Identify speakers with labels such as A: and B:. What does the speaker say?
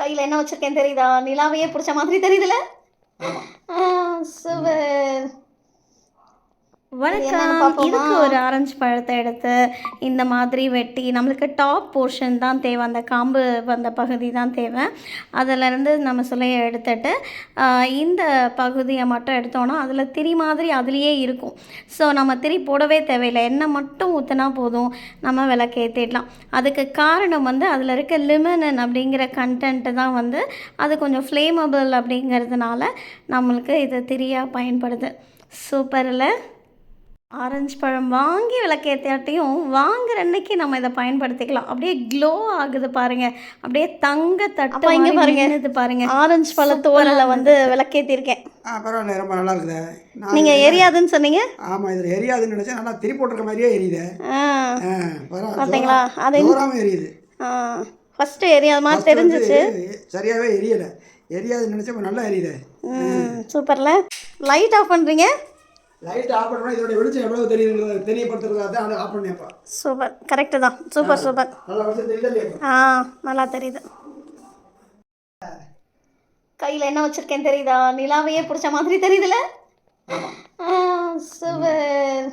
A: கையில் என்ன வச்சுருக்கேன் தெரியுதா? நிலாவையே பிடிச்ச மாதிரி தெரியுதுல்ல? சூப்பர்.
B: வணக்கம். இதுக்கு ஒரு ஆரஞ்சு பழத்தை எடுத்து இந்த மாதிரி வெட்டி நம்மளுக்கு டாப் போர்ஷன் தான் தேவை, அந்த காம்பு வந்த பகுதி தான் தேவை. அதிலேருந்து நம்ம சுளையை எடுத்துட்டு இந்த பகுதியை மட்டும் எடுத்தோன்னா அதில் திரி மாதிரி அதுலேயே இருக்கும். ஸோ நம்ம திரி போடவே தேவையில்லை, எண்ணெய் மட்டும் ஊற்றினா போதும், நம்ம விளக்கேற்றிடலாம். அதுக்கு காரணம் அதில் இருக்க லிமனன் அப்படிங்கிற கண்டென்ட்டு தான் அது கொஞ்சம் ஃப்ளேமபிள் அப்படிங்கிறதுனால நம்மளுக்கு இது திரியாக பயன்படுது. சூப்பரில். ஆரஞ்சு பழம் வாங்கி விளக்கேற்றாட்டியும் வாங்குற அன்னைக்கு நம்ம இதை பயன்படுத்திக்கலாம். அப்படியே க்ளோ ஆகுது பாருங்கள், அப்படியே தங்க தட்டு
A: இங்கே பாருங்க,
B: இது பாருங்க.
A: ஆரஞ்சு பழத்தோலில் விளக்கேற்றிருக்கேன்.
C: பரவாயில்ல, ரொம்ப நல்லா இருக்குது.
A: நீங்கள் எரியாதுன்னு சொன்னீங்க.
C: ஆமாம், இதில் எரியாதுன்னு நினச்சா நல்லா திரி போட்டிருக்க மாதிரியே எரியுது.
A: பார்த்தீங்களா? அது
C: தூராமல் எரியுது.
A: ஃபஸ்ட்டு எரியாத மாதிரி தெரிஞ்சிச்சு,
C: சரியாகவே எரியலை. எரியாதுன்னு நினச்சா நல்லா எரியுது.
A: சூப்பரில். லைட் ஆஃப் பண்ணுறீங்க.
C: லைட் ஆஃப் பண்ணா இதோட வெளிச்சம் எவ்வளவு தெரியுது தெரியப்படுத்துறதுக்காக தான் அதை ஆஃப் பண்ணியப்பா.
A: சூப்பர், கரெக்டு தான். Super super.
C: நல்லா வெளிச்சம் தெரியுதா இல்லையா?
A: நல்லா தெரியுது. கையில் என்ன வச்சுருக்கேன் தெரியுதா? நிலாவையே பிடிச்ச மாதிரி தெரியுதுல்ல? சூப்பர்.